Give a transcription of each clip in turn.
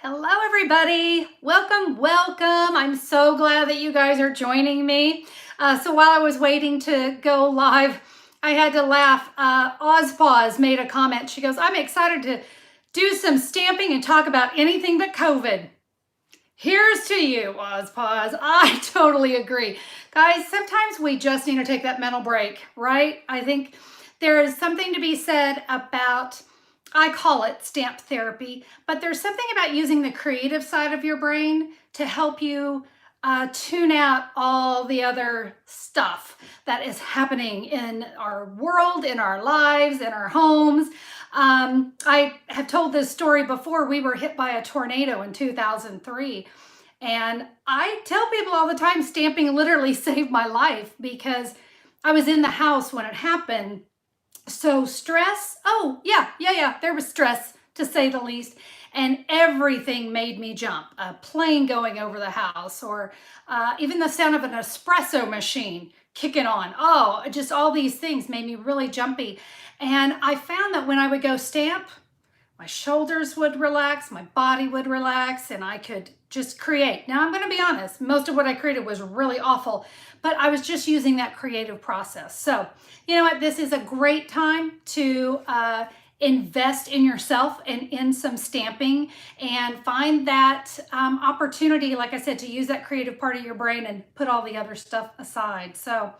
Hello, everybody. Welcome, welcome. I'm so glad that you guys are joining me. So while I was waiting to go live, I had to laugh. Ozpause made a comment. She goes, I'm excited to do some stamping and talk about anything but COVID. Here's to you, Ozpause. I totally agree. Guys, sometimes we just need to take that mental break, right? I think there is something to be said about, I call it stamp therapy, but there's something about using the creative side of your brain to help you tune out all the other stuff that is happening in our world, in our lives, in our homes. I have told this story before. We were hit by a tornado in 2003. And I tell people all the time, stamping literally saved my life because I was in the house when it happened. So stress, there was stress to say the least. And everything made me jump. A plane going over the house, or even the sound of an espresso machine kicking on. Oh, just all these things made me really jumpy. And I found that when I would go stamp, my shoulders would relax, my body would relax, and I could just create. Now, I'm going to be honest, most of what I created was really awful, but I was just using that creative process. So, you know what? This is a great time to invest in yourself and in some stamping and find that opportunity, like I said, to use that creative part of your brain and put all the other stuff aside. So,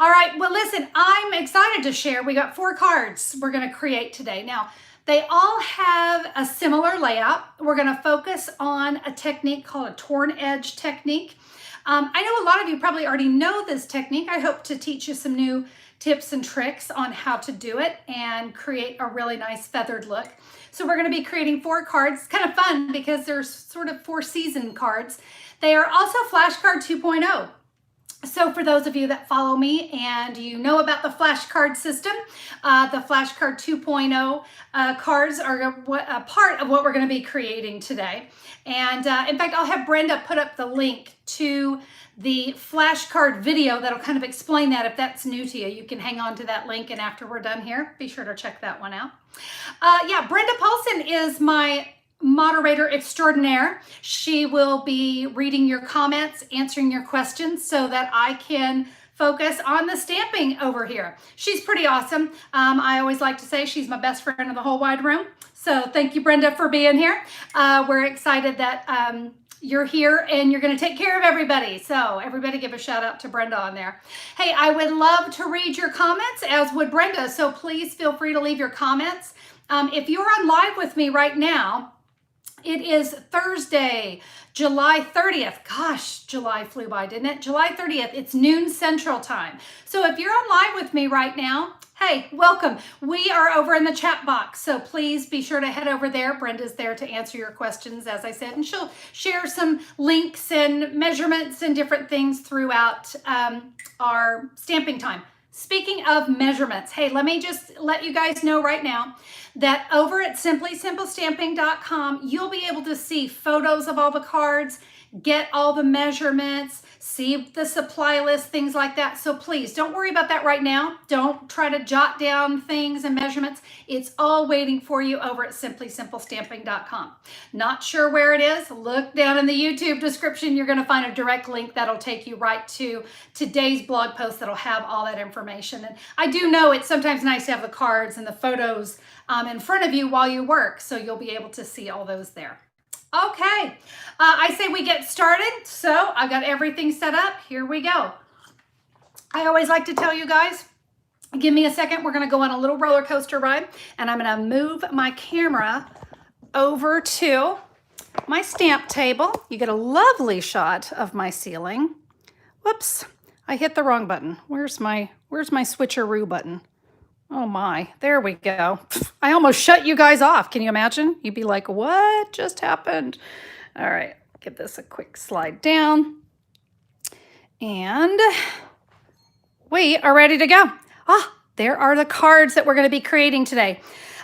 all right, well, listen, I'm excited to share. We got 4 cards we're going to create today. Now, they all have a similar layout. We're going to focus on a technique called a torn edge technique. I know a lot of you probably already know this technique. I hope to teach you some new tips and tricks on how to do it and create a really nice feathered look. So we're going to be creating 4 cards. It's kind of fun because there's sort of 4 season cards. They are also Flashcard 2.0. So for those of you that follow me and you know about the flashcard system, the flashcard 2.0 cards are a part of what we're going to be creating today. And in fact, I'll have Brenda put up the link to the flashcard video that'll kind of explain that. If that's new to you, you can hang on to that link, and after we're done here, be sure to check that one out. Brenda Paulson is my moderator extraordinaire. She will be reading your comments, answering your questions so that I can focus on the stamping over here. She's pretty awesome. I always like to say she's my best friend in the whole wide room. So thank you, Brenda, for being here. We're excited that you're here and you're going to take care of everybody. So everybody give a shout out to Brenda on there. Hey, I would love to read your comments, as would Brenda. So please feel free to leave your comments. If you're on live with me right now, it is Thursday, July 30th. Gosh, July flew by, didn't it? July 30th. It's noon Central Time. So if you're on live with me right now, hey, welcome. We are over in the chat box, so please be sure to head over there. Brenda's there to answer your questions, as I said, and she'll share some links and measurements and different things throughout our stamping time. Speaking of measurements, hey, let me just let you guys know right now that over at simplysimplestamping.com, you'll be able to see photos of all the cards, get all the measurements, see the supply list, things like that. So please don't worry about that right now. Don't try to jot down things and measurements. It's all waiting for you over at simplysimplestamping.com. Not sure where it is? Look down in the YouTube description. You're going to find a direct link that'll take you right to today's blog post that'll have all that information. And I do know it's sometimes nice to have the cards and the photos in front of you while you work, so you'll be able to see all those there. Okay, I say we get started. So I've got everything set up. Here we go. I always like to tell you guys, give me a second. We're going to go on a little roller coaster ride, and I'm going to move my camera over to my stamp table. You get a lovely shot of my ceiling. Whoops, I hit the wrong button. Where's my switcheroo button? Oh my, there we go. I almost shut you guys off. Can you imagine? You'd be like, what just happened? All right, give this a quick slide down. And we are ready to go. There are the cards that we're going to be creating today.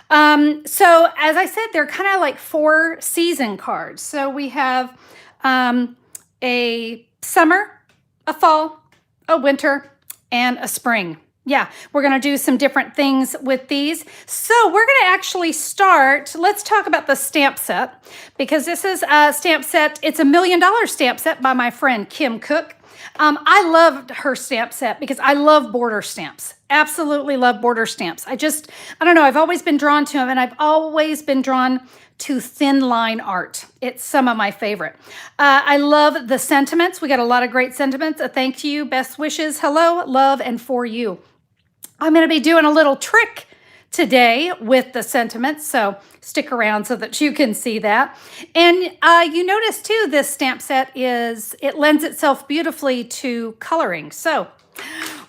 So as I said, they're kind of like 4 season cards. So we have a summer, a fall, a winter, and a spring. Yeah, we're going to do some different things with these. So we're going to actually start. Let's talk about the stamp set, because this is a stamp set. It's $1 million stamp set by my friend Kim Cook. I loved her stamp set because I love border stamps. Absolutely love border stamps. I don't know, I've always been drawn to them, and I've always been drawn to thin line art. It's some of my favorite. I love the sentiments. We got a lot of great sentiments. A thank you, best wishes, hello, love, and for you. I'm going to be doing a little trick today with the sentiments, so stick around so that you can see that. And you notice too, this stamp set it lends itself beautifully to coloring. So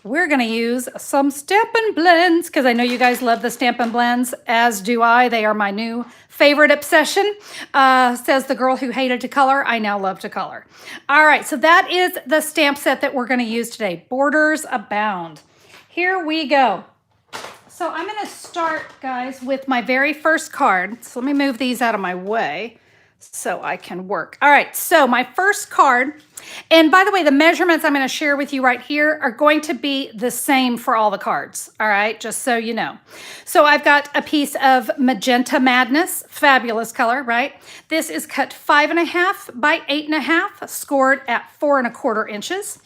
we're going to use some Stampin' Blends, because I know you guys love the Stampin' Blends, as do I. They are my new favorite obsession. Says the girl who hated to color. I now love to color. All right, so that is the stamp set that we're going to use today. Borders Abound. Here we go. So I'm going to start, guys, with my very first card. So let me move these out of my way so I can work. All right, so my first card, and by the way, the measurements I'm going to share with you right here are going to be the same for all the cards, all right, just so you know. So I've got a piece of Magenta Madness, fabulous color, right? This is cut 5.5 by 8.5, scored at 4.25 inches.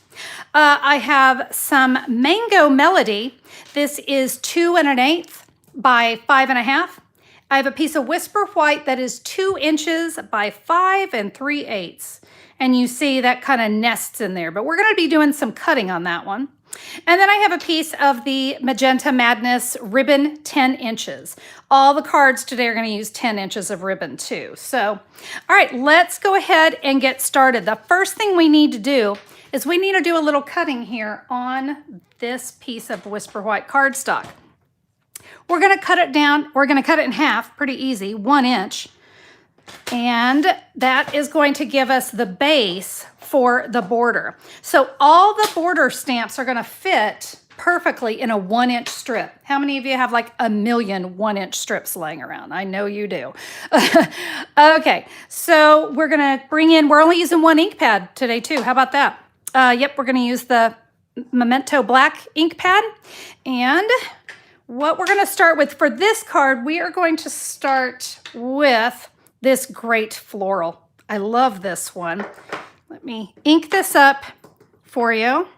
I have some Mango Melody. This is 2 1/8 by 5.5. I have a piece of Whisper White that is 2 inches by 5 3/8. And you see that kind of nests in there, but we're going to be doing some cutting on that one. And then I have a piece of the Magenta Madness ribbon, 10 inches. All the cards today are going to use 10 inches of ribbon too. So, all right, let's go ahead and get started. The first thing we need to do is we need to do a little cutting here on this piece of Whisper White cardstock. We're going to cut it down. We're going to cut it in half, pretty easy, 1 inch. And that is going to give us the base for the border. So all the border stamps are going to fit perfectly in a 1 inch strip. How many of you have like a million 1 inch strips laying around? I know you do. Okay, so we're going to we're only using 1 ink pad today too. How about that? Yep, we're going to use the Memento black ink pad. And what we're going to start with for this card, we are going to start with this great floral. I love this one. Let me ink this up for you.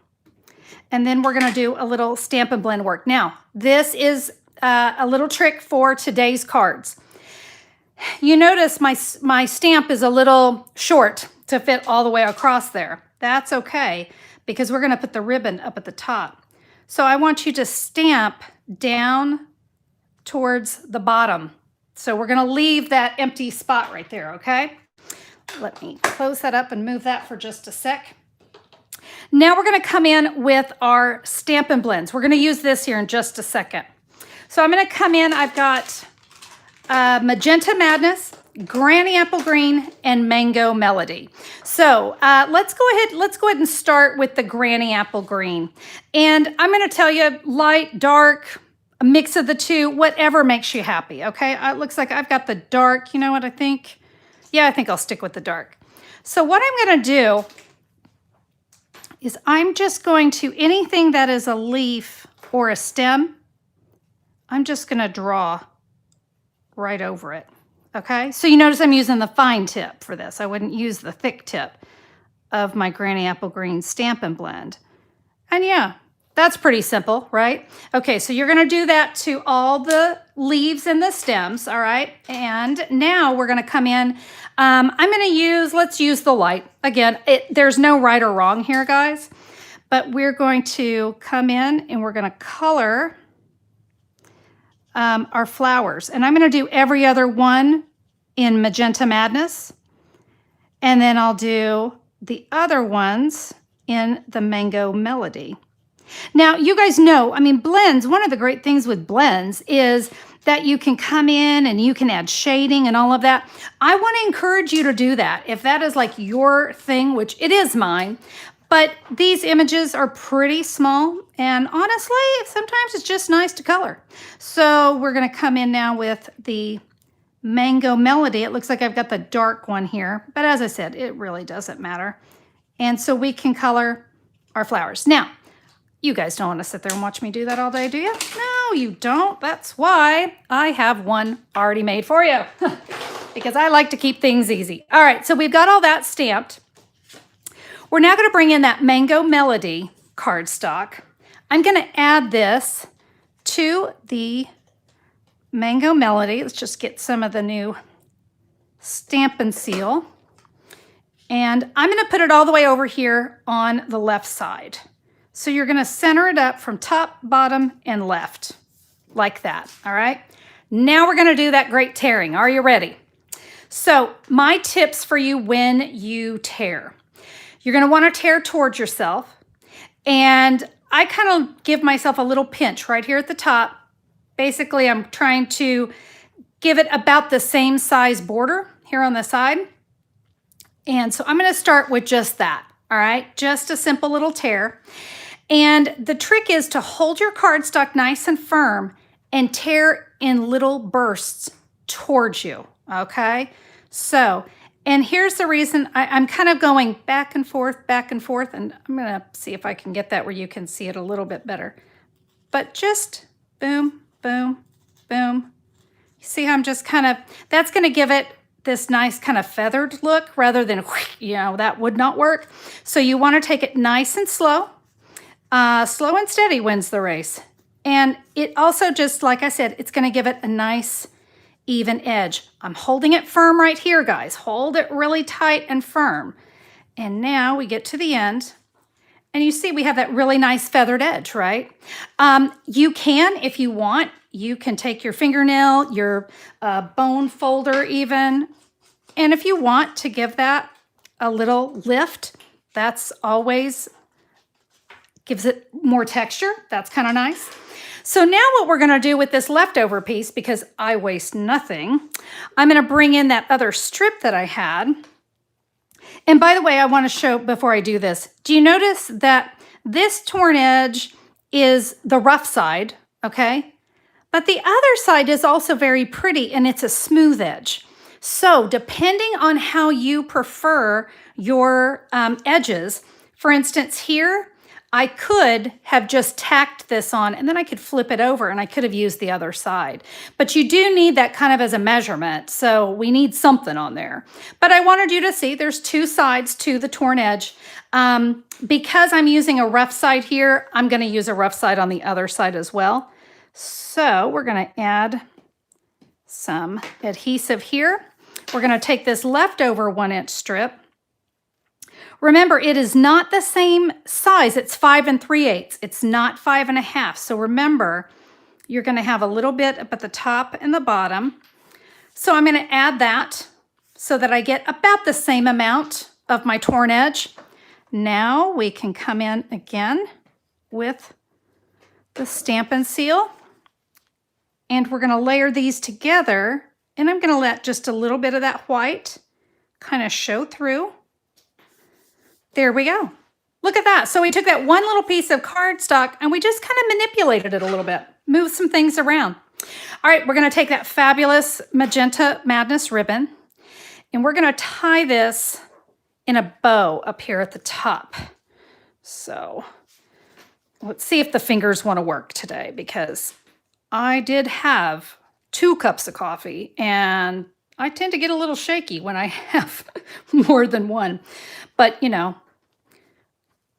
And then we're going to do a little Stampin' Blend work. Now, this is a little trick for today's cards. You notice my stamp is a little short to fit all the way across there. That's okay, because we're going to put the ribbon up at the top. So I want you to stamp down towards the bottom. So we're going to leave that empty spot right there, okay? Let me close that up and move that for just a sec. Now we're going to come in with our Stampin' Blends. We're going to use this here in just a second. So I'm going to come in. I've got Magenta Madness, Granny Apple Green, and Mango Melody. So let's go ahead and start with the Granny Apple Green. And I'm going to tell you, light, dark, a mix of the two, whatever makes you happy, okay? It looks like I've got the dark. You know what I think? Yeah, I think I'll stick with the dark. So what I'm going to do is I'm just going to, anything that is a leaf or a stem, I'm just going to draw right over it, okay? So you notice I'm using the fine tip for this. I wouldn't use the thick tip of my Granny Apple Green Stampin' Blend. And yeah, that's pretty simple, right? Okay, so you're going to do that to all the leaves and the stems, all right? And now we're going to come in. I'm going to let's use the light. Again, there's no right or wrong here, guys. But we're going to come in and we're going to color our flowers. And I'm going to do every other one in Magenta Madness. And then I'll do the other ones in the Mango Melody. Now, you guys know, I mean, blends, one of the great things with blends is that you can come in and you can add shading and all of that. I want to encourage you to do that. If that is like your thing, which it is mine, but these images are pretty small. And honestly, sometimes it's just nice to color. So we're going to come in now with the Mango Melody. It looks like I've got the dark one here, but as I said, it really doesn't matter. And so we can color our flowers. Now, You guys don't want to sit there and watch me do that all day, do you? No, you don't. That's why I have one already made for you because I like to keep things easy. All right, so we've got all that stamped. We're now going to bring in that Mango Melody cardstock. I'm going to add this to the Mango Melody. Let's just get some of the new Stamp and Seal. And I'm going to put it all the way over here on the left side. So you're going to center it up from top, bottom, and left, like that, all right? Now we're going to do that great tearing. Are you ready? So my tips for you when you tear. You're going to want to tear towards yourself. And I kind of give myself a little pinch right here at the top. Basically, I'm trying to give it about the same size border here on the side. And so I'm going to start with just that, all right? Just a simple little tear. And the trick is to hold your cardstock nice and firm and tear in little bursts towards you, okay? So, and here's the reason I'm kind of going back and forth, and I'm going to see if I can get that where you can see it a little bit better. But just boom, boom, boom. See how I'm just kind of, that's going to give it this nice kind of feathered look rather than, you know, that would not work. So you want to take it nice and slow. Slow and steady wins the race. And it also just, like I said, it's going to give it a nice even edge. I'm holding it firm right here, guys. Hold it really tight and firm. And now we get to the end. And you see we have that really nice feathered edge, right? You can, if you want, you can take your fingernail, your bone folder even. And if you want to give that a little lift, that's always gives it more texture. That's kind of nice. So now what we're going to do with this leftover piece, because I waste nothing, I'm going to bring in that other strip that I had. And by the way, I want to show before I do this, do you notice that this torn edge is the rough side, okay? But the other side is also very pretty and it's a smooth edge. So depending on how you prefer your edges, for instance here, I could have just tacked this on and then I could flip it over and I could have used the other side. But you do need that kind of as a measurement. So we need something on there. But I wanted you to see there's two sides to the torn edge. Because I'm using a rough side here, I'm going to use a rough side on the other side as well. So we're going to add some adhesive here. We're going to take this leftover 1-inch strip. Remember, it is not the same size. It's 5 3/8. It's not 5 1/2. So remember, you're going to have a little bit up at the top and the bottom. So I'm going to add that so that I get about the same amount of my torn edge. Now we can come in again with the Stamp and Seal. And we're going to layer these together. And I'm going to let just a little bit of that white kind of show through. There we go. Look at that. So we took that one little piece of cardstock and we just kind of manipulated it a little bit, moved some things around. All right, we're going to take that fabulous Magenta Madness ribbon and we're going to tie this in a bow up here at the top. So let's see if the fingers want to work today because I did have 2 cups of coffee and I tend to get a little shaky when I have more than one, but you know,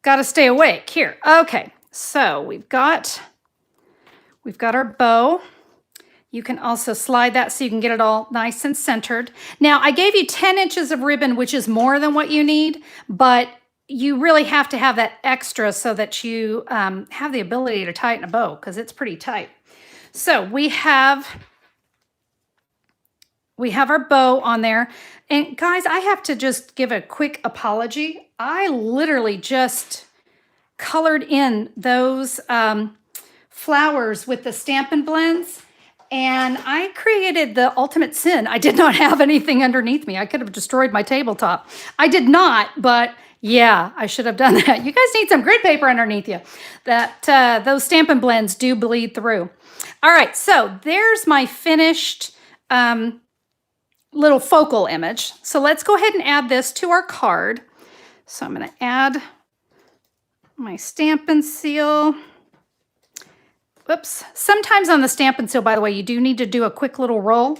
got to stay awake here. Okay, so we've got our bow. You can also slide that so you can get it all nice and centered. Now, I gave you 10 inches of ribbon, which is more than what you need, but you really have to have that extra so that you have the ability to tighten a bow because it's pretty tight. So we have our bow on there. And guys, I have to just give a quick apology. I literally just colored in those flowers with the Stampin' Blends. And I created the ultimate sin. I did not have anything underneath me. I could have destroyed my tabletop. I did not, but yeah, I should have done that. You guys need some grid paper underneath you. Those Stampin' Blends do bleed through. All right, so there's my finished little focal image. So let's go ahead and add this to our card. So I'm going to add my Stampin' Seal. Oops. Sometimes on the Stampin' Seal, by the way, you do need to do a quick little roll.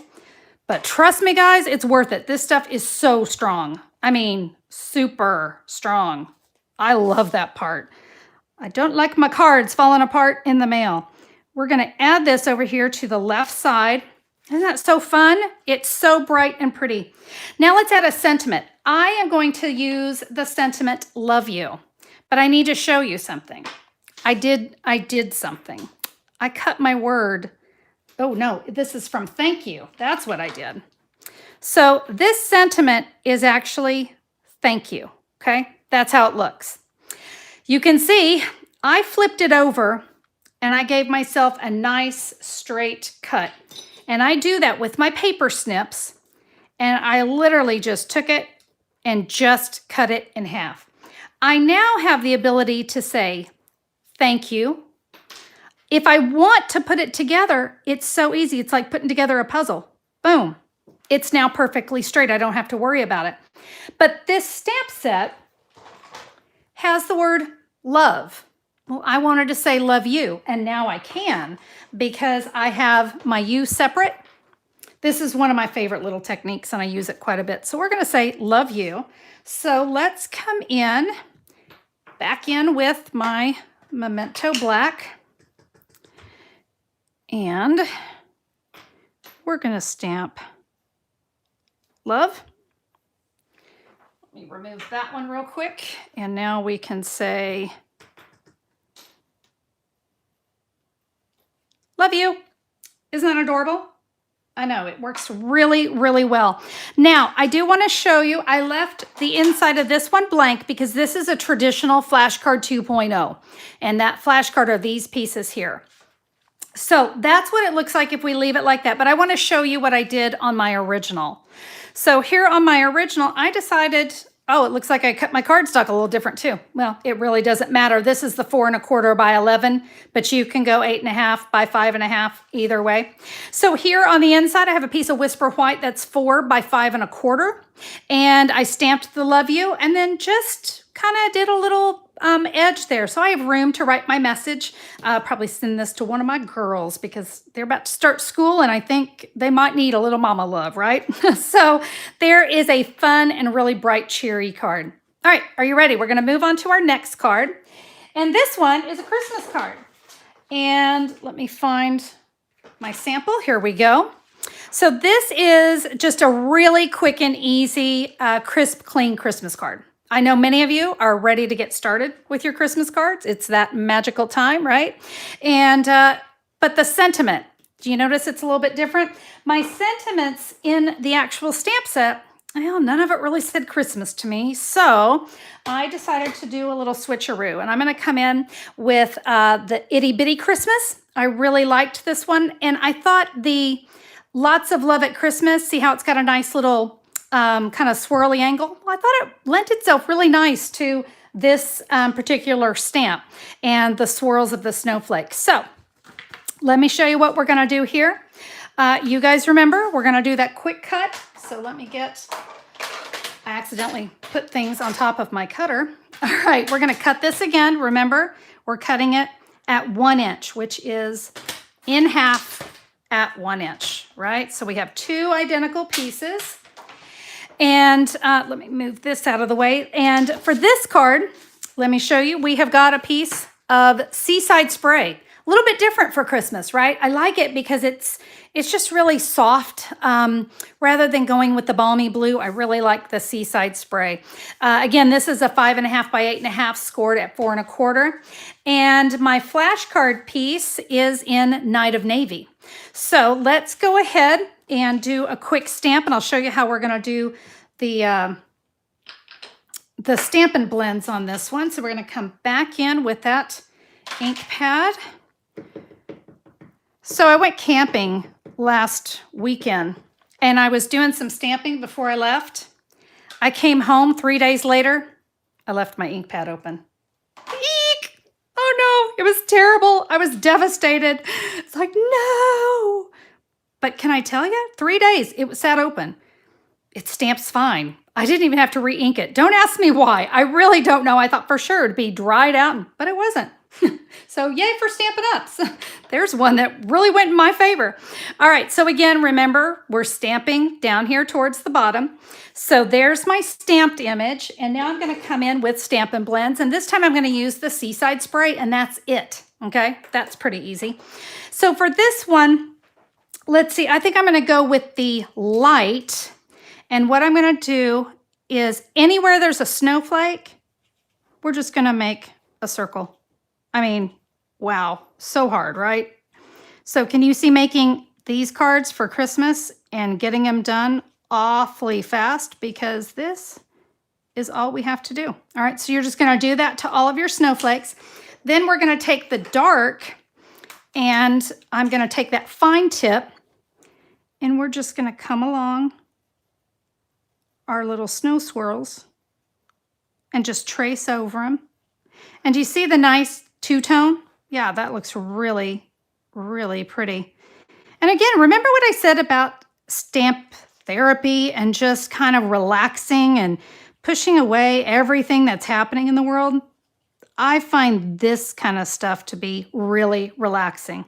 But trust me, guys, it's worth it. This stuff is so strong. I mean, super strong. I love that part. I don't like my cards falling apart in the mail. We're going to add this over here to the left side. Isn't that so fun? It's so bright and pretty. Now let's add a sentiment. I am going to use the sentiment, love you. But I need to show you something. I did something. I cut my word. Oh no, this is from thank you. That's what I did. So this sentiment is actually thank you, okay? That's how it looks. You can see I flipped it over and I gave myself a nice straight cut. And I do that with my paper snips. And I literally just took it and just cut it in half. I now have the ability to say thank you. If I want to put it together, it's so easy. It's like putting together a puzzle. Boom. It's now perfectly straight. I don't have to worry about it. But this stamp set has the word love. Well, I wanted to say love you, and now I can because I have my you separate. This is one of my favorite little techniques, and I use it quite a bit. So we're going to say love you. So let's come back in with my Memento Black. And we're going to stamp love. Let me remove that one real quick. And now we can say love you. Isn't that adorable? I know, it works really, really well. Now, I do want to show you, I left the inside of this one blank because this is a traditional flashcard 2.0. And that flashcard are these pieces here. So that's what it looks like if we leave it like that. But I want to show you what I did on my original. So here on my original, I decided, oh, it looks like I cut my cardstock a little different too. Well, it really doesn't matter. This is the 4 1/4 by 11, but you can go 8 1/2 by 5 1/2 either way. So here on the inside, I have a piece of Whisper White that's 4 by 5 1/4. And I stamped the love you and then just kind of did a little edge there. So I have room to write my message. Probably send this to one of my girls because they're about to start school and I think they might need a little mama love, right? So there is a fun and really bright, cheery card. All right, are you ready? We're going to move on to our next card. And this one is a Christmas card. And let me find my sample. Here we go. So this is just a really quick and easy, crisp, clean Christmas card. I know many of you are ready to get started with your Christmas cards. It's that magical time, right? And but the sentiment, do you notice it's a little bit different? My sentiments in the actual stamp set, well, none of it really said Christmas to me. So I decided to do a little switcheroo. And I'm going to come in with the Itty Bitty Christmas. I really liked this one. And I thought the Lots of Love at Christmas, see how it's got a nice little kind of swirly angle. Well, I thought it lent itself really nice to this particular stamp and the swirls of the snowflake. So let me show you what we're going to do here. You guys remember, we're going to do that quick cut. So let me get, I accidentally put things on top of my cutter. All right, we're going to cut this again. Remember, we're cutting it at 1 inch, which is in half at 1 inch, right? So we have 2 identical pieces. And let me move this out of the way. And for this card, let me show you, we have got a piece of Seaside Spray. A little bit different for Christmas, right? I like it because it's just really soft. Rather than going with the balmy blue, I really like the Seaside Spray. Again, this is a 5 1/2 by 8 1/2 scored at 4 1/4. And my flashcard piece is in Night of Navy. So let's go ahead and do a quick stamp, and I'll show you how we're going to do the Stampin' Blends on this one. So we're going to come back in with that ink pad. So I went camping last weekend, and I was doing some stamping before I left. I came home 3 days later. I left my ink pad open. Eek! Oh no, it was terrible. I was devastated. It's like, no. But can I tell you, 3 days, it sat open. It stamps fine. I didn't even have to re-ink it. Don't ask me why. I really don't know. I thought for sure it'd be dried out, but it wasn't. So yay for Stampin' Ups. There's one that really went in my favor. All right, so again, remember, we're stamping down here towards the bottom. So there's my stamped image, and now I'm gonna come in with Stampin' Blends, and this time I'm gonna use the Seaside Spray, and that's it, okay? That's pretty easy. So for this one, let's see, I think I'm gonna go with the light, and what I'm gonna do is anywhere there's a snowflake, we're just gonna make a circle. I mean, wow, so hard, right? So can you see making these cards for Christmas and getting them done awfully fast, because this is all we have to do. All right, so you're just gonna do that to all of your snowflakes. Then we're gonna take the dark, and I'm gonna take that fine tip, and we're just gonna come along our little snow swirls and just trace over them. And do you see the nice two-tone? Yeah, that looks really, really pretty. And again, remember what I said about stamp therapy and just kind of relaxing and pushing away everything that's happening in the world? I find this kind of stuff to be really relaxing.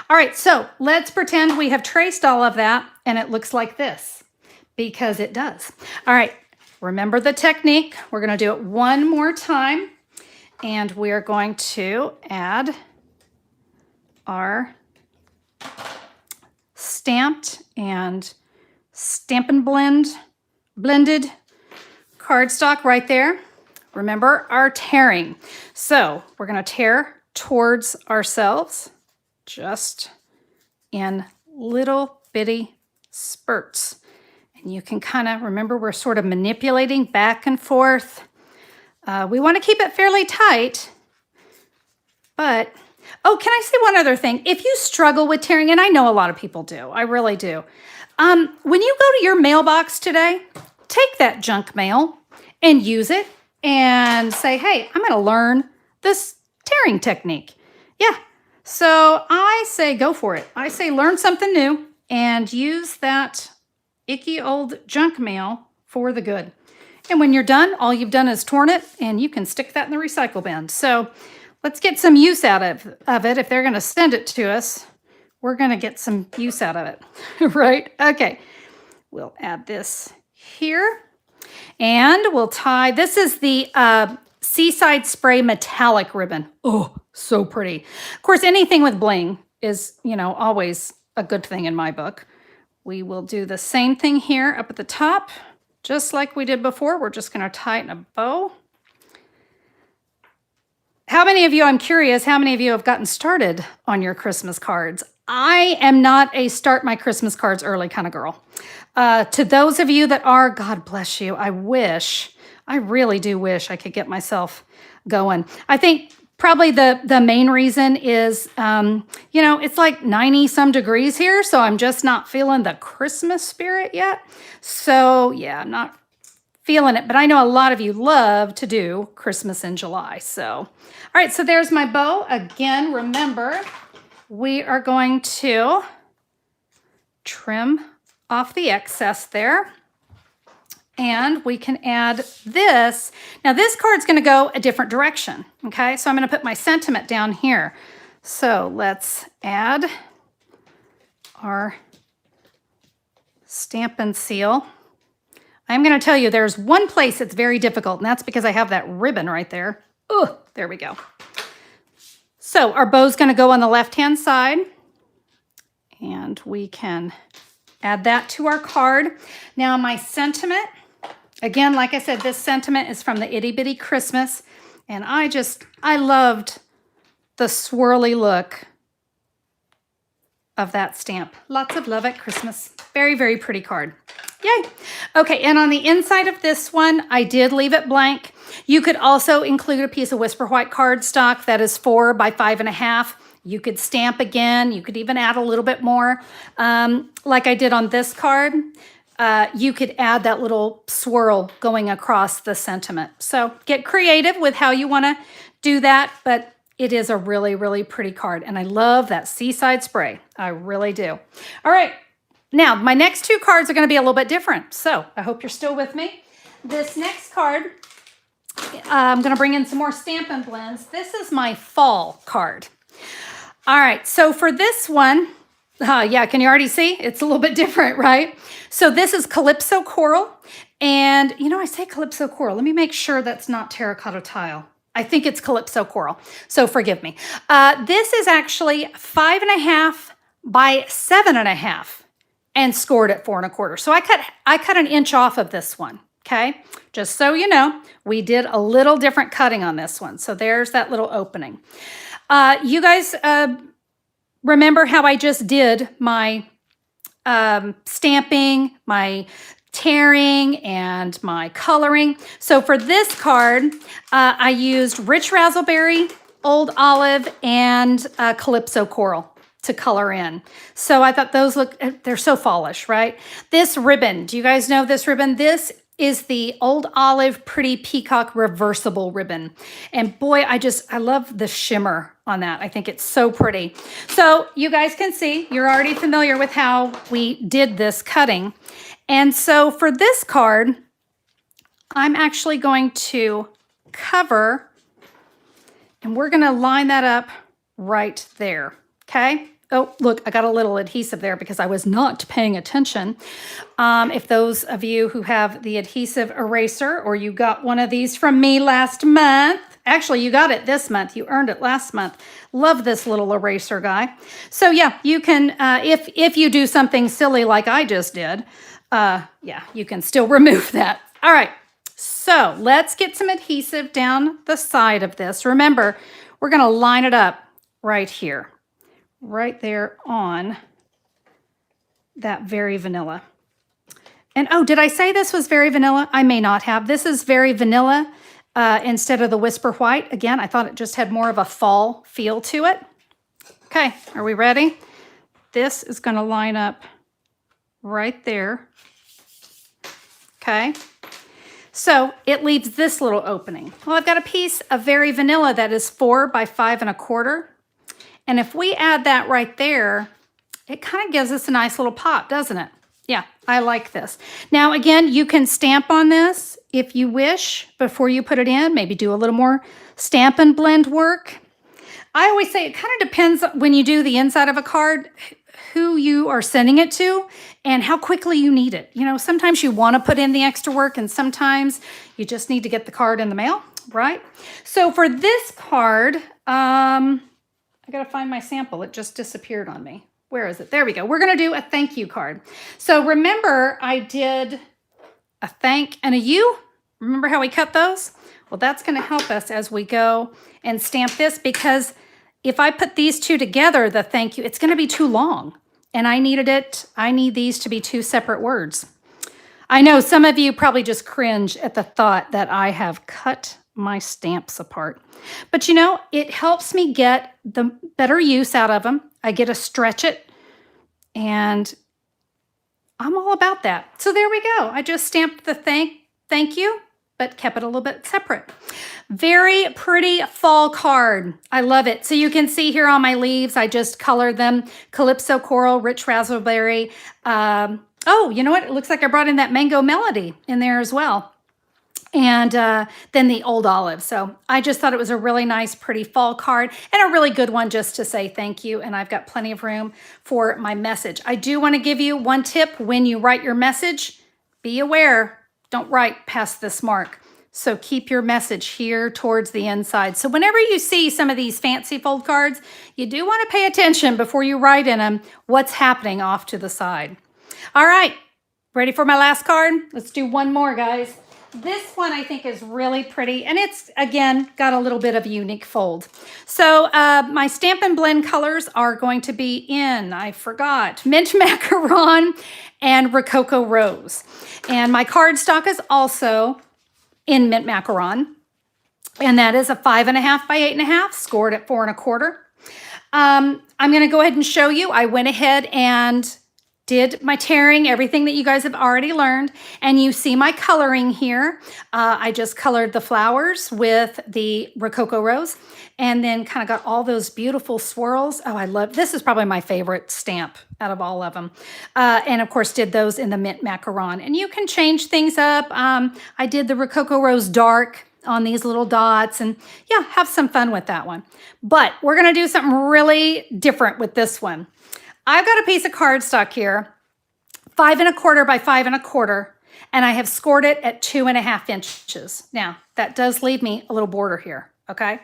All right, so let's pretend we have traced all of that and it looks like this, because it does. All right, remember the technique. We're gonna do it one more time, and we're going to add our stamped and Stampin' blended cardstock right there. Remember our tearing. So we're gonna tear towards ourselves just in little bitty spurts. And you can kind of, remember, we're sort of manipulating back and forth. We want to keep it fairly tight, but, oh, can I say one other thing? If you struggle with tearing, and I know a lot of people do, I really do. When you go to your mailbox today, take that junk mail and use it and say, hey, I'm going to learn this tearing technique. Yeah, so I say go for it. I say learn something new and use that icky old junk mail for the good. And when you're done, all you've done is torn it, and you can stick that in the recycle bin. So let's get some use out of it. If they're going to send it to us, we're going to get some use out of it, right? Okay, we'll add this here, and we'll tie, this is the Seaside Spray metallic ribbon. Oh, so pretty. Of course, anything with bling is, you know, always a good thing in my book. We will do the same thing here up at the top. Just like we did before, we're just going to tie it in a bow. How many of you, I'm curious, how many of you have gotten started on your Christmas cards? I am not a start my Christmas cards early kind of girl. To those of you that are, God bless you, I really do wish I could get myself going. I think probably the main reason is, you know, it's like 90 some degrees here, so I'm just not feeling the Christmas spirit yet. So yeah, I'm not feeling it, but I know a lot of you love to do Christmas in July. So, all right, so there's my bow. Again, remember, we are going to trim off the excess there. And we can add this. Now this card's gonna go a different direction, okay? So I'm gonna put my sentiment down here. So let's add our Stampin' Seal. I'm gonna tell you there's one place that's very difficult, and that's because I have that ribbon right there. Oh, there we go. So our bow's gonna go on the left-hand side, and we can add that to our card. Now my sentiment, again, like I said, this sentiment is from the Itty Bitty Christmas, and I loved the swirly look of that stamp. Lots of love at Christmas. Very, very pretty card. Yay. Okay, and on the inside of this one, I did leave it blank. You could also include a piece of Whisper White cardstock that is 4 by 5.5. You could stamp again. You could even add a little bit more. Like I did on this card, you could add that little swirl going across the sentiment. So get creative with how you want to do that, but it is a really, really pretty card. And I love that Seaside Spray. I really do. All right. Now, my next two cards are going to be a little bit different. So I hope you're still with me. this next card, I'm going to bring in some more Stampin' Blends. This is my fall card. All right, so for this one, yeah, can you already see? It's a little bit different, right? So this is Calypso Coral. And, you know, I say Calypso Coral. Let me make sure that's not terracotta tile. I think it's Calypso Coral, so forgive me. This is actually 5.5 by 7.5 and scored at 4 1/4. So I cut an inch off of this one, okay? Just so you know, we did a little different cutting on this one. So there's that little opening. You guys remember how I just did my stamping, my tearing, and my coloring. So for this card, I used Rich Razzleberry, Old Olive, and Calypso Coral to color in. So I thought those look, they're so fallish, right? This ribbon, do you guys know this ribbon? This is the Old Olive Pretty Peacock reversible ribbon. And boy, I love the shimmer on that. I think it's so pretty. So you guys can see, you're already familiar with how we did this cutting. And so for this card, I'm actually going to cover, and we're going to line that up right there, okay? Oh, look, I got a little adhesive there because I was not paying attention. If those of you who have the adhesive eraser, or you got one of these from me last month, actually you got it this month, you earned it last month. Love this little eraser guy. So yeah, you can, if you do something silly like I just did, yeah, you can still remove that. All right, so let's get some adhesive down the side of this. Remember, we're gonna line it up right here, right there on that Very Vanilla. And oh, did I say this was Very Vanilla? I may not have. This is Very Vanilla instead of the Whisper White. Again, I thought it just had more of a fall feel to it. Okay, are we ready? This is gonna line up right there. Okay, so it leaves this little opening. Well, I've got a piece of Very Vanilla that is 4 by 5 1/4. And if we add that right there, it kind of gives us a nice little pop, doesn't it? Yeah, I like this. Now, again, you can stamp on this if you wish before you put it in, maybe do a little more Stampin' Blend work. I always say it kind of depends when you do the inside of a card, who you are sending it to and how quickly you need it. You know, sometimes you want to put in the extra work and sometimes you just need to get the card in the mail, right? So for this card, I got to find my sample. It just disappeared on me. Where is it? There we go. We're going to do a thank you card. So remember, I did a thank and a you. Remember how we cut those? Well, that's going to help us as we go and stamp this, because if I put these two together, the thank you, it's going to be too long. And I need these to be two separate words. I know some of you probably just cringe at the thought that I have cut my stamps apart. But you know, it helps me get the better use out of them. I get to stretch it, and I'm all about that. So there we go. I just stamped the thank you, but kept it a little bit separate. Very pretty fall card. I love it. So you can see here on my leaves, I just colored them Calypso Coral, Rich Razzleberry. Oh, you know what? It looks like I brought in that Mango Melody in there as well. And then the Old Olive. So I just thought it was a really nice, pretty fall card and a really good one just to say thank you. And I've got plenty of room for my message. I do want to give you one tip when you write your message. Be aware, don't write past this mark. So keep your message here towards the inside. So whenever you see some of these fancy fold cards, you do want to pay attention before you write in them what's happening off to the side. All right, ready for my last card? Let's do one more, guys. This one I think is really pretty, and it's, again, got a little bit of a unique fold. So my Stampin' Blend colors are going to be in, I forgot, Mint Macaron and Rococo Rose. And my cardstock is also in Mint Macaron, and that is a 5.5 by 8.5, scored at 4 1/4. I'm going to go ahead and show you. I went ahead and did my tearing, everything that you guys have already learned, and you see my coloring here. I just colored the flowers with the Rococo Rose and then kind of got all those beautiful swirls. Oh, I love, this is probably my favorite stamp out of all of them. And of course did those in the mint macaron. And you can change things up. I did the Rococo Rose dark on these little dots, and yeah, have some fun with that one. But we're gonna do something really different with this one. I've got a piece of cardstock here, 5 1/4 by 5 1/4, and I have scored it at 2.5 inches. Now, that does leave me a little border here, okay?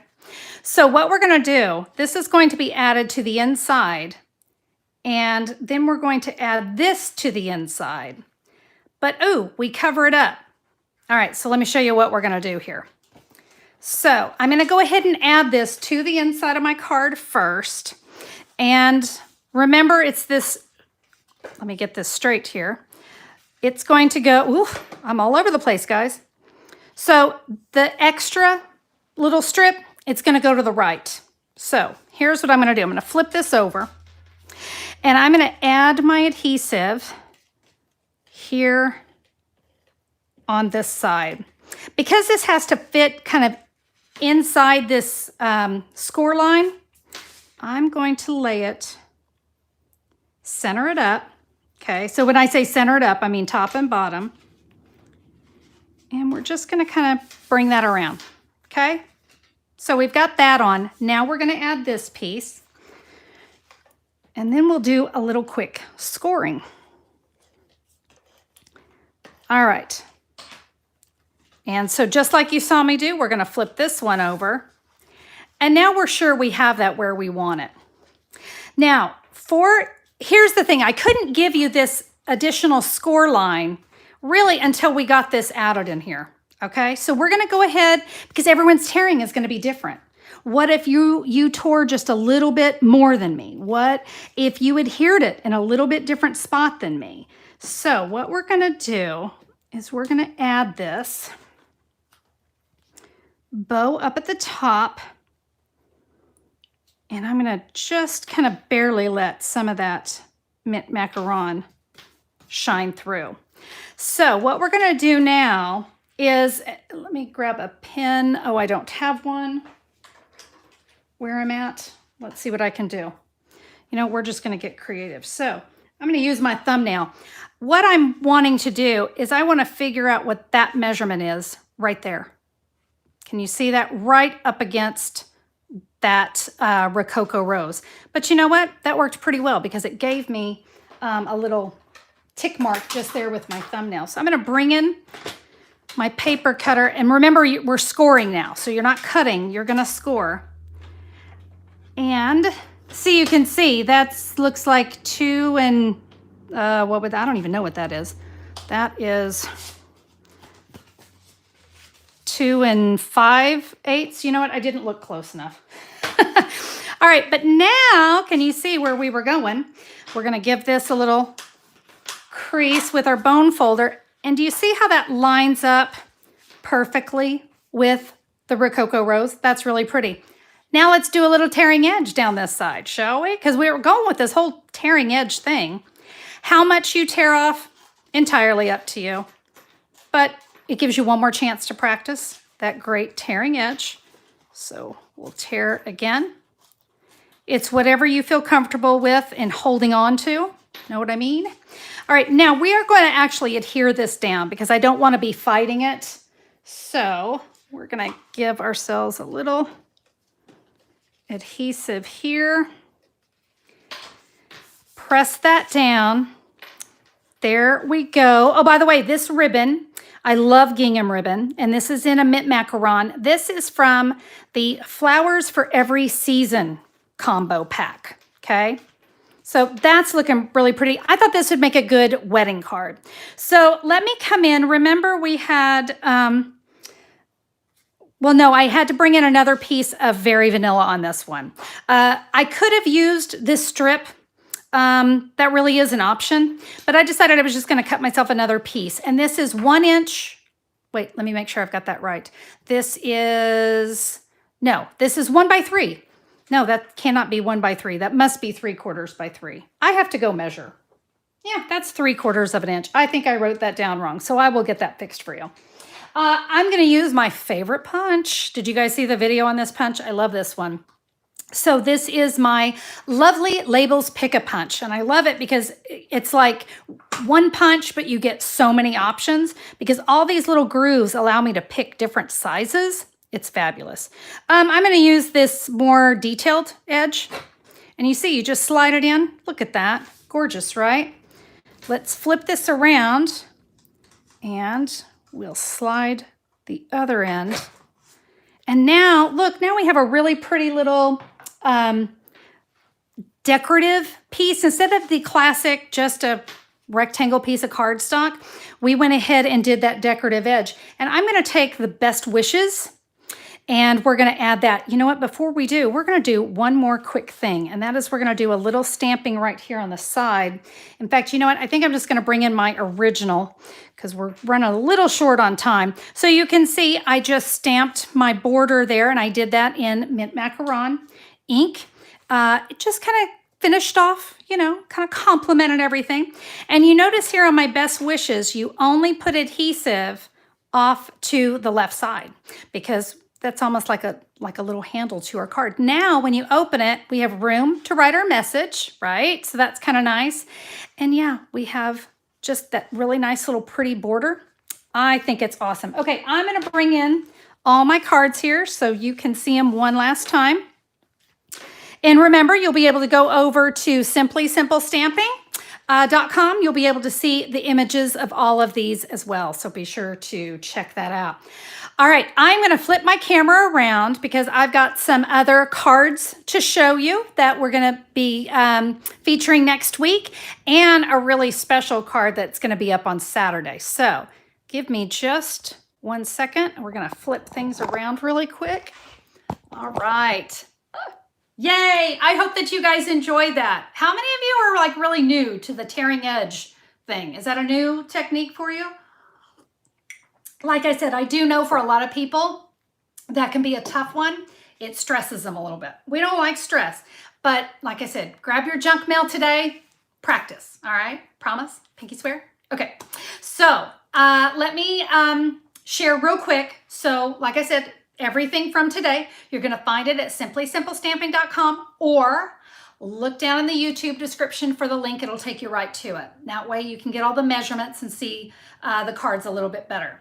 So what we're gonna do, this is going to be added to the inside, and then we're going to add this to the inside. But, ooh, we cover it up. All right, so let me show you what we're gonna do here. So I'm gonna go ahead and add this to the inside of my card first, and remember, it's this, let me get this straight here. It's going to go, ooh, I'm all over the place, guys. So the extra little strip, it's gonna go to the right. So here's what I'm gonna do. I'm gonna flip this over, and I'm gonna add my adhesive here on this side. Because this has to fit kind of inside this score line, I'm going to lay it, center it up. Okay, so when I say center it up, I mean top and bottom. And we're just gonna kind of bring that around, okay? So we've got that on. Now we're gonna add this piece. And then we'll do a little quick scoring. All right. And so just like you saw me do, we're gonna flip this one over. And now we're sure we have that where we want it. Now, here's the thing, I couldn't give you this additional score line really until we got this added in here, okay? So we're gonna go ahead, because everyone's tearing is gonna be different. What if you tore just a little bit more than me? What if you adhered it in a little bit different spot than me? So what we're gonna do is we're gonna add this bow up at the top, and I'm gonna just kind of barely let some of that mint macaron shine through. So what we're gonna do now is, let me grab a pen. Oh, I don't have one where I'm at. Let's see what I can do. You know, we're just gonna get creative. So I'm gonna use my thumbnail. What I'm wanting to do is I wanna figure out what that measurement is right there. Can you see that right up against that Rococo Rose? But you know what? That worked pretty well because it gave me a little tick mark just there with my thumbnail. So I'm gonna bring in my paper cutter, and remember, we're scoring now. So you're not cutting, you're gonna score. And see, you can see that looks like 2 and, I don't even know what that is. That is 2 5/8. You know what? I didn't look close enough. All right, but now can you see where we were going? We're gonna give this a little crease with our bone folder. And do you see how that lines up perfectly with the Rococo Rose? That's really pretty. Now let's do a little tearing edge down this side, shall we? Because we were going with this whole tearing edge thing. How much you tear off, entirely up to you. But it gives you one more chance to practice that great tearing edge. So we'll tear again. It's whatever you feel comfortable with and holding on to. Know what I mean? All right, now we are going to actually adhere this down because I don't want to be fighting it. So we're going to give ourselves a little adhesive here. Press that down. There we go. Oh, by the way, this ribbon, I love gingham ribbon, and this is in a mint macaron. This is from the Flowers for Every Season combo pack, okay? So that's looking really pretty. I thought this would make a good wedding card. So let me come in. Remember we had, well, no, I had to bring in another piece of Very Vanilla on this one. I could have used this strip. That really is an option, but I decided I was just going to cut myself another piece. And this is 1 inch. Wait, let me make sure I've got that right. This is 1 by 3. No, that cannot be 1 by 3. That must be 3/4 by 3. I have to go measure. Yeah, that's 3/4 of an inch. I think I wrote that down wrong, so I will get that fixed for you. I'm going to use my favorite punch. Did you guys see the video on this punch? I love this one. So this is my lovely Labels Pick-a-Punch, and I love it because it's like one punch, but you get so many options because all these little grooves allow me to pick different sizes. It's fabulous. I'm going to use this more detailed edge, and you see, you just slide it in. Look at that. Gorgeous, right? Let's flip this around, and we'll slide the other end. And now, look, now we have a really pretty little decorative piece. Instead of the classic, just a rectangle piece of cardstock, we went ahead and did that decorative edge. And I'm going to take the Best Wishes and we're going to add that. You know what? Before we do, we're going to do one more quick thing. And that is we're going to do a little stamping right here on the side. In fact, you know what? I think I'm just going to bring in my original because we're running a little short on time. So you can see I just stamped my border there, and I did that in mint macaron ink. It just kind of finished off, you know, kind of complemented everything. And you notice here on my Best Wishes, you only put adhesive off to the left side because that's almost like a little handle to our card. Now, when you open it, we have room to write our message, right? So that's kind of nice. And yeah, we have just that really nice little pretty border. I think it's awesome. Okay, I'm going to bring in all my cards here so you can see them one last time. And remember, you'll be able to go over to simplysimplestamping.com. You'll be able to see the images of all of these as well. So be sure to check that out. All right, I'm going to flip my camera around because I've got some other cards to show you that we're going to be featuring next week, and a really special card that's going to be up on Saturday. So give me just 1 second. We're going to flip things around really quick. All right. Yay! I hope that you guys enjoyed that. How many of you are like really new to the tearing edge thing? Is that a new technique for you? Like I said, I do know for a lot of people that can be a tough one. It stresses them a little bit. We don't like stress, but like I said, grab your junk mail today, practice, all right? Promise? Pinky swear? Okay, so let me share real quick. So like I said, everything from today, you're going to find it at simplysimplestamping.com, or look down in the YouTube description for the link. It'll take you right to it. That way you can get all the measurements and see the cards a little bit better.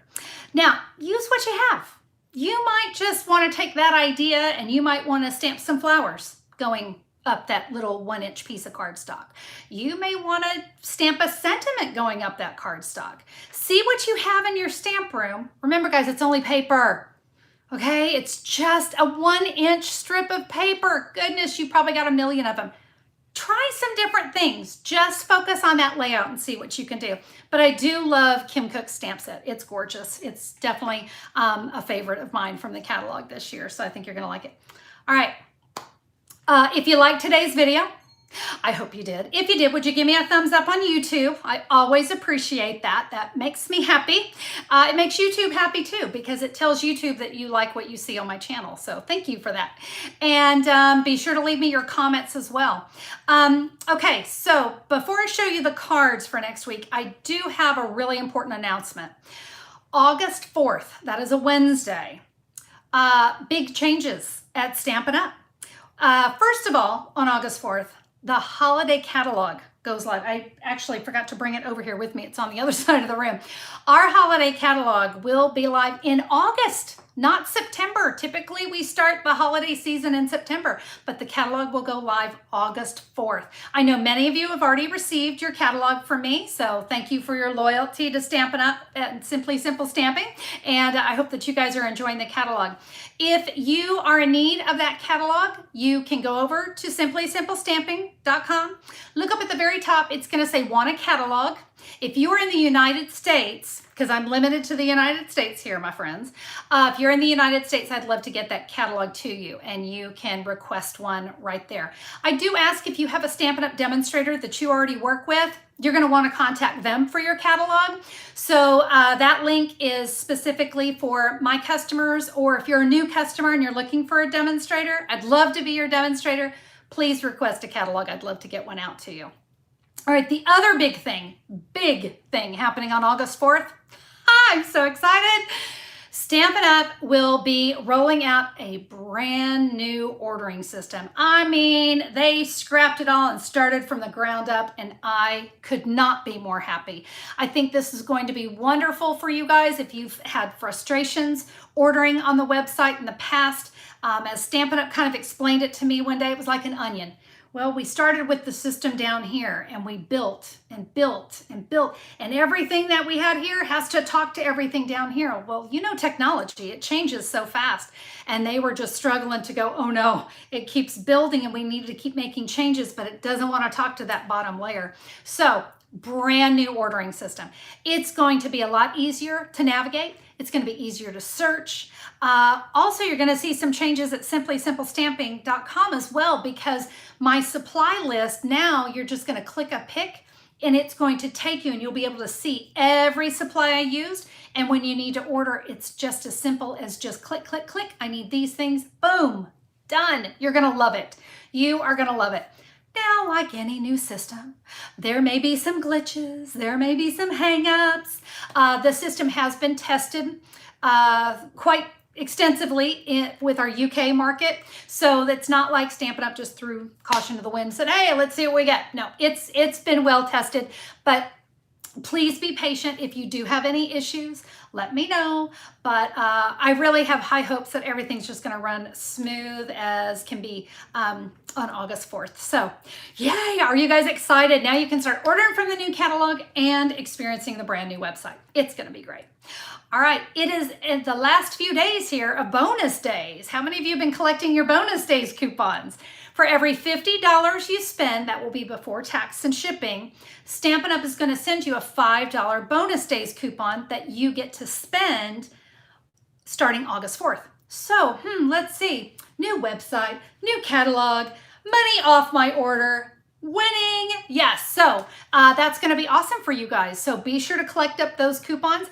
Now, use what you have. You might just want to take that idea and you might want to stamp some flowers going up that little 1-inch piece of cardstock. You may want to stamp a sentiment going up that cardstock. See what you have in your stamp room. Remember, guys, it's only paper. Okay, it's just a 1-inch strip of paper. Goodness, you probably got a million of them. Try some different things. Just focus on that layout and see what you can do. But I do love Kim Cook's stamp set. It's gorgeous. It's definitely a favorite of mine from the catalog this year, so I think you're going to like it. All right. If you liked today's video, I hope you did. If you did, would you give me a thumbs up on YouTube? I always appreciate that. That makes me happy. It makes YouTube happy too, because it tells YouTube that you like what you see on my channel. So thank you for that. And be sure to leave me your comments as well. Okay, so before I show you the cards for next week, I do have a really important announcement. August 4th, that is a Wednesday, big changes at Stampin' Up! First of all, on August 4th, the holiday catalog goes live. I actually forgot to bring it over here with me. It's on the other side of the room. Our holiday catalog will be live in August, not September. Typically, we start the holiday season in September, but the catalog will go live August 4th. I know many of you have already received your catalog from me, so thank you for your loyalty to Stampin' Up! At Simply Simple Stamping, and I hope that you guys are enjoying the catalog. If you are in need of that catalog, you can go over to simplysimplestamping.com. Look up at the very top. It's going to say Want a Catalog. If you are in the United States, because I'm limited to the United States here, my friends, if you're in the United States, I'd love to get that catalog to you, and you can request one right there. I do ask if you have a Stampin' Up! Demonstrator that you already work with, you're going to want to contact them for your catalog. So that link is specifically for my customers, or if you're a new customer and you're looking for a demonstrator, I'd love to be your demonstrator. Please request a catalog. I'd love to get one out to you. All right, the other big thing happening on August 4th. I'm so excited. Stampin' Up! Will be rolling out a brand new ordering system. I mean, they scrapped it all and started from the ground up, and I could not be more happy. I think this is going to be wonderful for you guys if you've had frustrations ordering on the website in the past. As Stampin' Up! Kind of explained it to me one day, it was like an onion. Well, we started with the system down here, and we built and built and built, and everything that we had here has to talk to everything down here. Well, you know, technology, it changes so fast, and they were just struggling to go, oh no, it keeps building and we need to keep making changes, but it doesn't want to talk to that bottom layer. So, brand new ordering system. It's going to be a lot easier to navigate. It's going to be easier to search. Also, you're going to see some changes at simplysimplestamping.com as well, because my supply list now, you're just going to click a pick and it's going to take you, and you'll be able to see every supply I used. And when you need to order, it's just as simple as just click, click, click. I need these things. Boom, done. You're going to love it. You are going to love it. Now, like any new system, there may be some glitches, there may be some hang-ups. The system has been tested quite extensively with our UK market, so it's not like Stampin' Up! Just threw caution to the wind and said, hey, let's see what we get. No, it's been well tested, but please be patient. If you do have any issues, let me know. But I really have high hopes that everything's just going to run smooth as can be on August 4th. So yay, are you guys excited? Now you can start ordering from the new catalog and experiencing the brand new website. It's going to be great. All right, it is in the last few days here of bonus days. How many of you have been collecting your bonus days coupons? For every $50 you spend, that will be before tax and shipping, Stampin' Up! Is going to send you a $5 bonus days coupon that you get to spend starting August 4th. So, let's see. New website, new catalog, money off my order, winning. Yes, so that's going to be awesome for you guys. So be sure to collect up those coupons.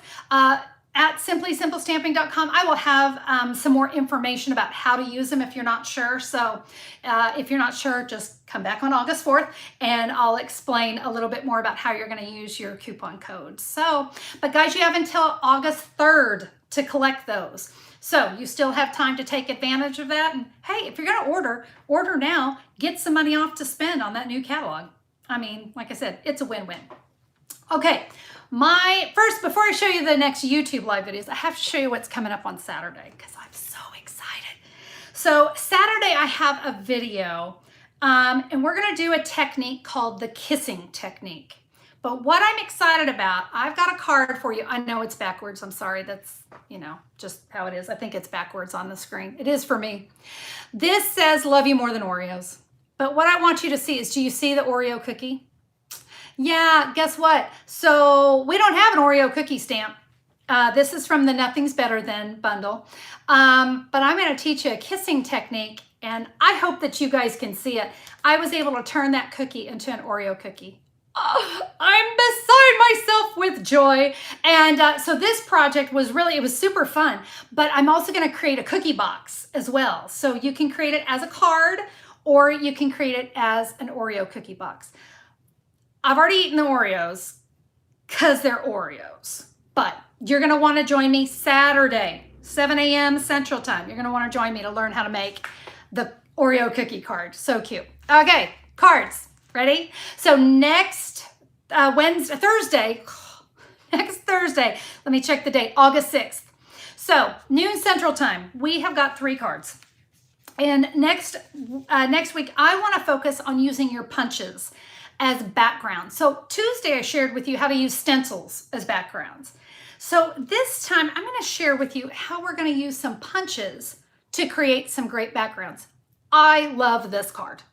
At simplysimplestamping.com, I will have some more information about how to use them if you're not sure. So if you're not sure, just come back on August 4th and I'll explain a little bit more about how you're going to use your coupon code. So, but guys, you have until August 3rd to collect those. So you still have time to take advantage of that. And hey, if you're going to order now, get some money off to spend on that new catalog. I mean, like I said, it's a win-win. Okay. Before I show you the next YouTube live videos, I have to show you what's coming up on Saturday because I'm so excited. So Saturday I have a video and we're going to do a technique called the kissing technique. But what I'm excited about, I've got a card for you. I know it's backwards. I'm sorry. That's, just how it is. I think it's backwards on the screen. It is for me. This says, love you more than Oreos. But what I want you to see is, do you see the Oreo cookie? Yeah, guess what? So we don't have an Oreo cookie stamp. This is from the Nothing's Better Than bundle. But I'm going to teach you a kissing technique, and I hope that you guys can see it. I was able to turn that cookie into an Oreo cookie. Oh, I'm beside myself with joy. And so this project was it was super fun, but I'm also going to create a cookie box as well. So you can create it as a card, or you can create it as an Oreo cookie box. I've already eaten the Oreos because they're Oreos, but you're going to want to join me Saturday, 7 a.m. Central Time. You're going to want to join me to learn how to make the Oreo cookie card. So cute. Okay, cards. Ready? So next Thursday, let me check the date, August 6th. So noon Central Time, we have got 3 cards. And next week, I want to focus on using your punches as background. So Tuesday, I shared with you how to use stencils as backgrounds. So this time, I'm going to share with you how we're going to use some punches to create some great backgrounds. I love this card.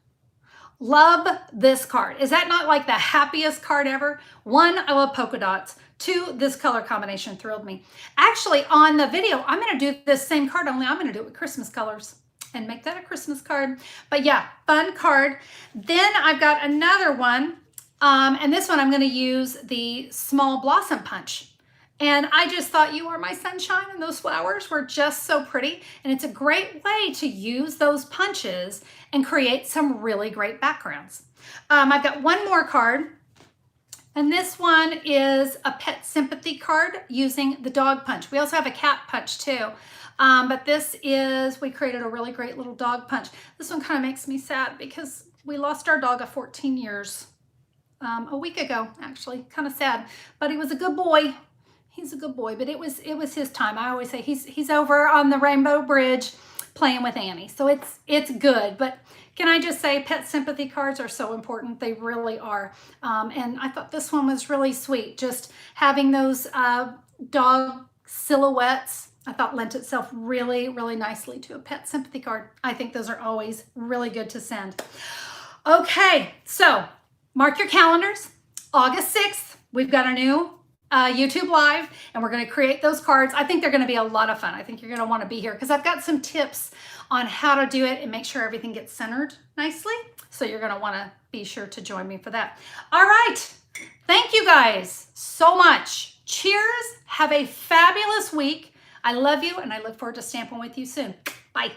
Love this card. Is that not like the happiest card ever? 1, I love polka dots. 2, this color combination thrilled me. Actually, on the video, I'm going to do this same card, only I'm going to do it with Christmas colors and make that a Christmas card. But yeah, fun card. Then I've got another one, and this one I'm going to use the small blossom punch. And I just thought you are my sunshine, and those flowers were just so pretty. And it's a great way to use those punches and create some really great backgrounds. I've got one more card, And this one is a pet sympathy card using the dog punch. We also have a cat punch too. But this is, we created a really great little dog punch. This one kind of makes me sad because we lost our dog of 14 years a week ago, actually. Kind of sad, but he was a good boy. He's a good boy, but it was his time. I always say he's over on the Rainbow Bridge playing with Annie. So it's good, but can I just say pet sympathy cards are so important. They really are. And I thought this one was really sweet. Just having those dog silhouettes, I thought lent itself really, really nicely to a pet sympathy card. I think those are always really good to send. Okay, so mark your calendars. August 6th, we've got a new YouTube Live, and we're going to create those cards. I think they're going to be a lot of fun. I think you're going to want to be here because I've got some tips on how to do it and make sure everything gets centered nicely. So you're going to want to be sure to join me for that. All right. Thank you guys so much. Cheers. Have a fabulous week. I love you, and I look forward to stamping with you soon. Bye.